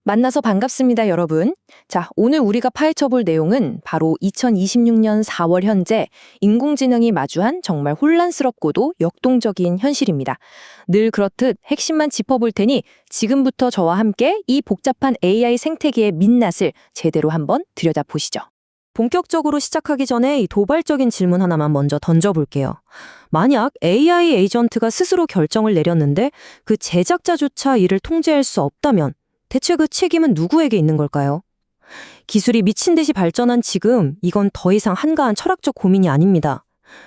만나서 반갑습니다, 여러분. 자, 오늘 우리가 파헤쳐볼 내용은 바로 2026년 4월 현재 인공지능이 마주한 정말 혼란스럽고도 역동적인 현실입니다. 늘 그렇듯 핵심만 짚어볼 테니 지금부터 저와 함께 이 복잡한 AI 생태계의 민낯을 제대로 한번 들여다보시죠. 본격적으로 시작하기 전에 이 도발적인 질문 하나만 먼저 던져볼게요. 만약 AI 에이전트가 스스로 결정을 내렸는데 그 제작자조차 이를 통제할 수 없다면 대체 그 책임은 누구에게 있는 걸까요? 기술이 미친 듯이 발전한 지금 이건 더 이상 한가한 철학적 고민이 아닙니다.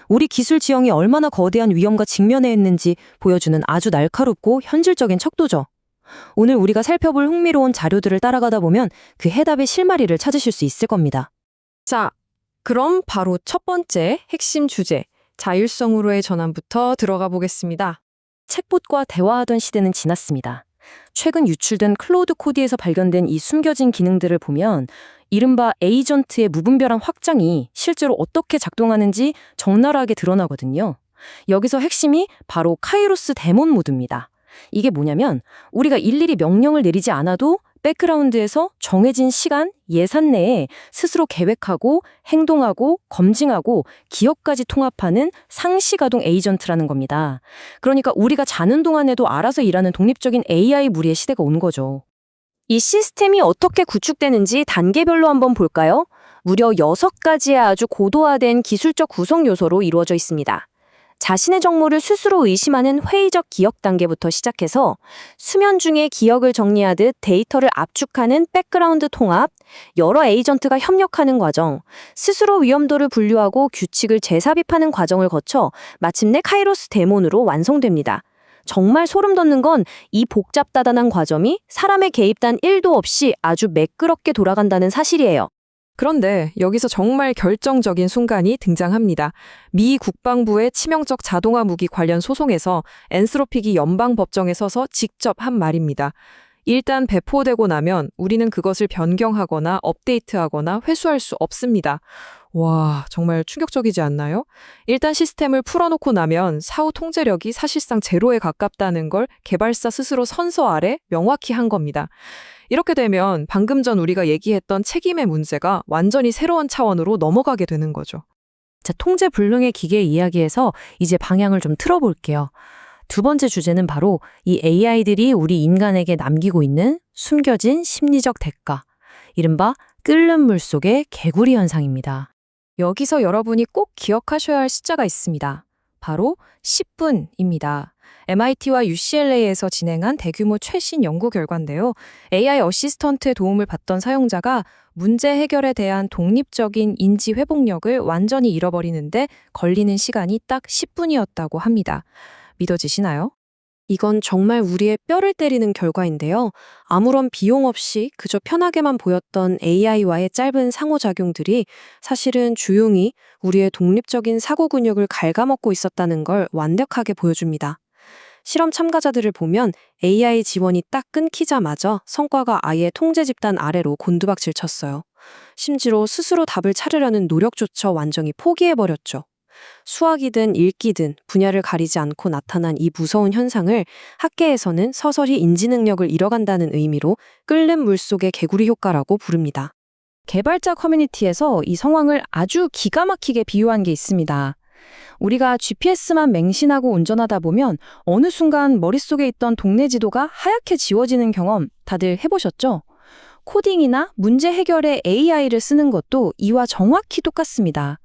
우리 기술 지형이 얼마나 거대한 위험과 직면해 있는지 보여주는 아주 날카롭고 현실적인 척도죠. 오늘 우리가 살펴볼 흥미로운 자료들을 따라가다 보면 그 해답의 실마리를 찾으실 수 있을 겁니다. 자, 그럼 바로 첫 번째 핵심 주제, 자율성으로의 전환부터 들어가 보겠습니다. 챗봇과 대화하던 시대는 지났습니다. 최근 유출된 클로우드 코드에서 발견된 이 숨겨진 기능들을 보면 이른바 에이전트의 무분별한 확장이 실제로 어떻게 작동하는지 적나라하게 드러나거든요. 여기서 핵심이 바로 카이로스 데몬 모드입니다. 이게 뭐냐면 우리가 일일이 명령을 내리지 않아도 백그라운드에서 정해진 시간, 예산 내에 스스로 계획하고 행동하고 검증하고 기억까지 통합하는 상시가동 에이전트라는 겁니다. 그러니까 우리가 자는 동안에도 알아서 일하는 독립적인 AI 무리의 시대가 온 거죠. 이 시스템이 어떻게 구축되는지 단계별로 한번 볼까요? 무려 6가지의 아주 고도화된 기술적 구성 요소로 이루어져 있습니다. 자신의 정보를 스스로 의심하는 회의적 기억 단계부터 시작해서 수면 중에 기억을 정리하듯 데이터를 압축하는 백그라운드 통합, 여러 에이전트가 협력하는 과정, 스스로 위험도를 분류하고 규칙을 재삽입하는 과정을 거쳐 마침내 카이로스 데몬으로 완성됩니다. 정말 소름 돋는 건 이 복잡다단한 과정이 사람의 개입단 1도 없이 아주 매끄럽게 돌아간다는 사실이에요. 그런데 여기서 정말 결정적인 순간이 등장합니다. 미 국방부의 치명적 자동화 무기 관련 소송에서 앤스로픽이 연방법정에 서서 직접 한 말입니다. 일단 배포되고 나면 우리는 그것을 변경하거나 업데이트하거나 회수할 수 없습니다. 와, 정말 충격적이지 않나요? 일단 시스템을 풀어놓고 나면 사후 통제력이 사실상 제로에 가깝다는 걸 개발사 스스로 선서 아래 명확히 한 겁니다. 이렇게 되면 방금 전 우리가 얘기했던 책임의 문제가 완전히 새로운 차원으로 넘어가게 되는 거죠. 자, 통제 불능의 기계 이야기에서 이제 방향을 좀 틀어볼게요. 두 번째 주제는 바로 이 AI들이 우리 인간에게 남기고 있는 숨겨진 심리적 대가, 이른바 끓는 물 속의 개구리 현상입니다. 여기서 여러분이 꼭 기억하셔야 할 숫자가 있습니다. 바로 10분입니다. MIT와 UCLA에서 진행한 대규모 최신 연구 결과인데요. AI 어시스턴트의 도움을 받던 사용자가 문제 해결에 대한 독립적인 인지 회복력을 완전히 잃어버리는데 걸리는 시간이 딱 10분이었다고 합니다. 믿어지시나요? 이건 정말 우리의 뼈를 때리는 결과인데요. 아무런 비용 없이 그저 편하게만 보였던 AI와의 짧은 상호작용들이 사실은 조용히 우리의 독립적인 사고 근육을 갉아먹고 있었다는 걸 완벽하게 보여줍니다. 실험 참가자들을 보면 AI 지원이 딱 끊기자마자 성과가 아예 통제 집단 아래로 곤두박질 쳤어요. 심지어 스스로 답을 찾으려는 노력조차 완전히 포기해버렸죠. 수학이든 읽기든 분야를 가리지 않고 나타난 이 무서운 현상을 학계에서는 서서히 인지 능력을 잃어간다는 의미로 끓는 물속의 개구리 효과라고 부릅니다. 개발자 커뮤니티에서 이 상황을 아주 기가 막히게 비유한 게 있습니다. 우리가 GPS만 맹신하고 운전하다 보면 어느 순간 머릿속에 있던 동네 지도가 하얗게 지워지는 경험 다들 해보셨죠? 코딩이나 문제 해결에 AI를 쓰는 것도 이와 정확히 똑같습니다.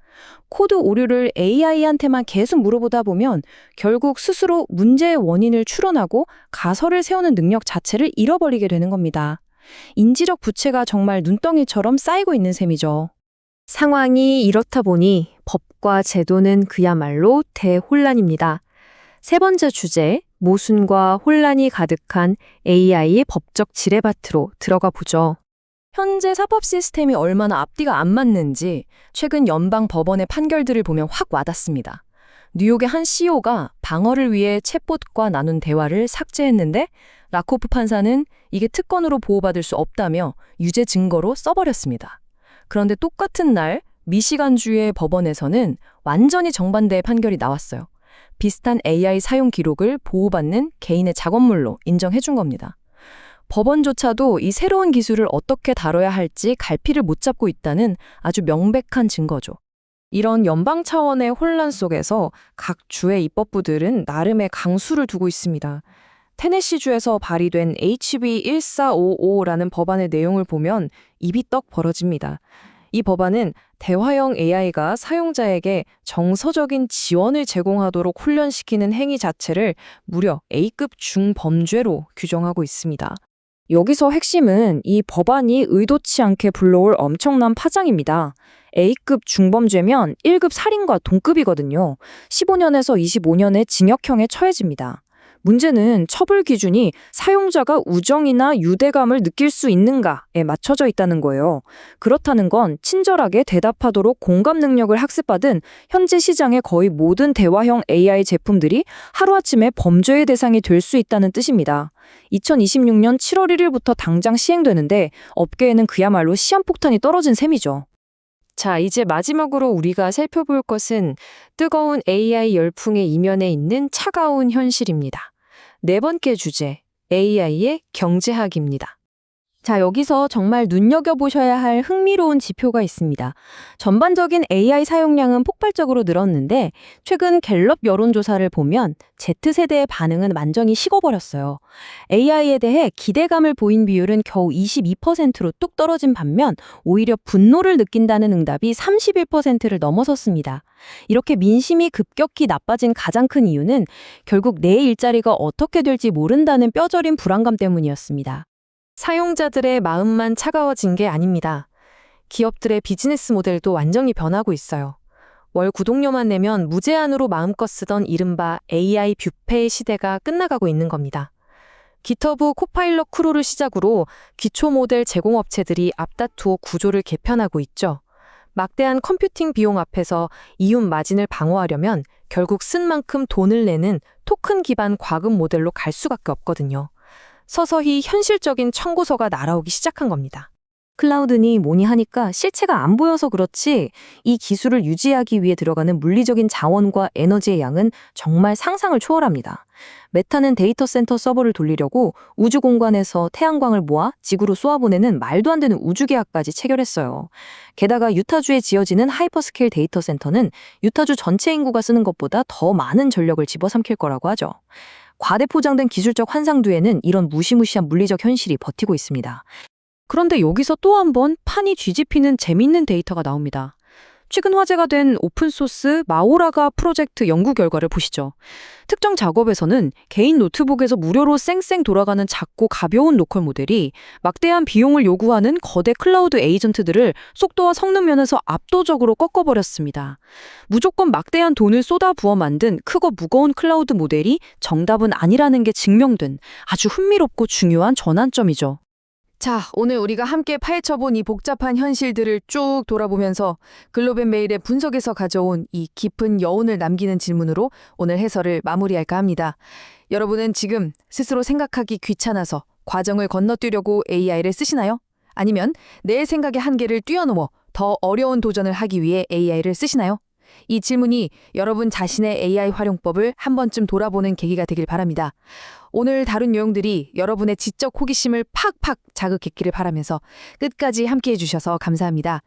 코드 오류를 AI한테만 계속 물어보다 보면 결국 스스로 문제의 원인을 추론하고 가설을 세우는 능력 자체를 잃어버리게 되는 겁니다. 인지적 부채가 정말 눈덩이처럼 쌓이고 있는 셈이죠. 상황이 이렇다 보니 법과 제도는 그야말로 대혼란입니다. 세 번째 주제, 모순과 혼란이 가득한 AI의 법적 지뢰밭으로 들어가 보죠. 현재 사법 시스템이 얼마나 앞뒤가 안 맞는지 최근 연방 법원의 판결들을 보면 확 와닿습니다. 뉴욕의 한 CEO가 방어를 위해 챗봇과 나눈 대화를 삭제했는데 라코프 판사는 이게 특권으로 보호받을 수 없다며 유죄 증거로 써버렸습니다. 그런데 똑같은 날 미시간주의 법원에서는 완전히 정반대의 판결이 나왔어요. 비슷한 AI 사용 기록을 보호받는 개인의 작업물로 인정해준 겁니다. 법원조차도 이 새로운 기술을 어떻게 다뤄야 할지 갈피를 못 잡고 있다는 아주 명백한 증거죠. 이런 연방 차원의 혼란 속에서 각 주의 입법부들은 나름의 강수를 두고 있습니다. 테네시주에서 발의된 HB 1455라는 법안의 내용을 보면 입이 떡 벌어집니다. 이 법안은 대화형 AI가 사용자에게 정서적인 지원을 제공하도록 훈련시키는 행위 자체를 무려 A급 중범죄로 규정하고 있습니다. 여기서 핵심은 이 법안이 의도치 않게 불러올 엄청난 파장입니다. A급 중범죄면 1급 살인과 동급이거든요. 15년에서 25년의 징역형에 처해집니다. 문제는 처벌 기준이 사용자가 우정이나 유대감을 느낄 수 있는가에 맞춰져 있다는 거예요. 그렇다는 건 친절하게 대답하도록 공감 능력을 학습받은 현재 시장의 거의 모든 대화형 AI 제품들이 하루아침에 범죄의 대상이 될 수 있다는 뜻입니다. 2026년 7월 1일부터 당장 시행되는데 업계에는 그야말로 시한폭탄이 떨어진 셈이죠. 자, 이제 마지막으로 우리가 살펴볼 것은 뜨거운 AI 열풍의 이면에 있는 차가운 현실입니다. 네 번째 주제, AI의 경제학입니다. 자, 여기서 정말 눈여겨보셔야 할 흥미로운 지표가 있습니다. 전반적인 AI 사용량은 폭발적으로 늘었는데 최근 갤럽 여론조사를 보면 Z세대의 반응은 완전히 식어버렸어요. AI에 대해 기대감을 보인 비율은 겨우 22%로 뚝 떨어진 반면 오히려 분노를 느낀다는 응답이 31%를 넘어섰습니다. 이렇게 민심이 급격히 나빠진 가장 큰 이유는 결국 내 일자리가 어떻게 될지 모른다는 뼈저린 불안감 때문이었습니다. 사용자들의 마음만 차가워진 게 아닙니다. 기업들의 비즈니스 모델도 완전히 변하고 있어요. 월 구독료만 내면 무제한으로 마음껏 쓰던 이른바 AI 뷔페의 시대가 끝나가고 있는 겁니다. 기터브 코파일럿 크루를 시작으로 기초 모델 제공업체들이 앞다투어 구조를 개편하고 있죠. 막대한 컴퓨팅 비용 앞에서 이윤 마진을 방어하려면 결국 쓴 만큼 돈을 내는 토큰 기반 과금 모델로 갈 수밖에 없거든요. 서서히 현실적인 청구서가 날아오기 시작한 겁니다. 클라우드니 뭐니 하니까 실체가 안 보여서 그렇지 이 기술을 유지하기 위해 들어가는 물리적인 자원과 에너지의 양은 정말 상상을 초월합니다. 메타는 데이터 센터 서버를 돌리려고 우주 공간에서 태양광을 모아 지구로 쏘아보내는 말도 안 되는 우주 계약까지 체결했어요. 게다가 유타주에 지어지는 하이퍼스케일 데이터 센터는 유타주 전체 인구가 쓰는 것보다 더 많은 전력을 집어삼킬 거라고 하죠. 과대포장된 기술적 환상 뒤에는 이런 무시무시한 물리적 현실이 버티고 있습니다. 그런데 여기서 또 한 번 판이 뒤집히는 재밌는 데이터가 나옵니다. 최근 화제가 된 오픈소스 마오라가 프로젝트 연구 결과를 보시죠. 특정 작업에서는 개인 노트북에서 무료로 쌩쌩 돌아가는 작고 가벼운 로컬 모델이 막대한 비용을 요구하는 거대 클라우드 에이전트들을 속도와 성능 면에서 압도적으로 꺾어버렸습니다. 무조건 막대한 돈을 쏟아부어 만든 크고 무거운 클라우드 모델이 정답은 아니라는 게 증명된 아주 흥미롭고 중요한 전환점이죠. 자, 오늘 우리가 함께 파헤쳐본 이 복잡한 현실들을 쭉 돌아보면서 글로벌 메일의 분석에서 가져온 이 깊은 여운을 남기는 질문으로 오늘 해설을 마무리할까 합니다. 여러분은 지금 스스로 생각하기 귀찮아서 과정을 건너뛰려고 AI를 쓰시나요? 아니면 내 생각의 한계를 뛰어넘어 더 어려운 도전을 하기 위해 AI를 쓰시나요? 이 질문이 여러분 자신의 AI 활용법을 한 번쯤 돌아보는 계기가 되길 바랍니다. 오늘 다룬 내용들이 여러분의 지적 호기심을 팍팍 자극했기를 바라면서 끝까지 함께해 주셔서 감사합니다.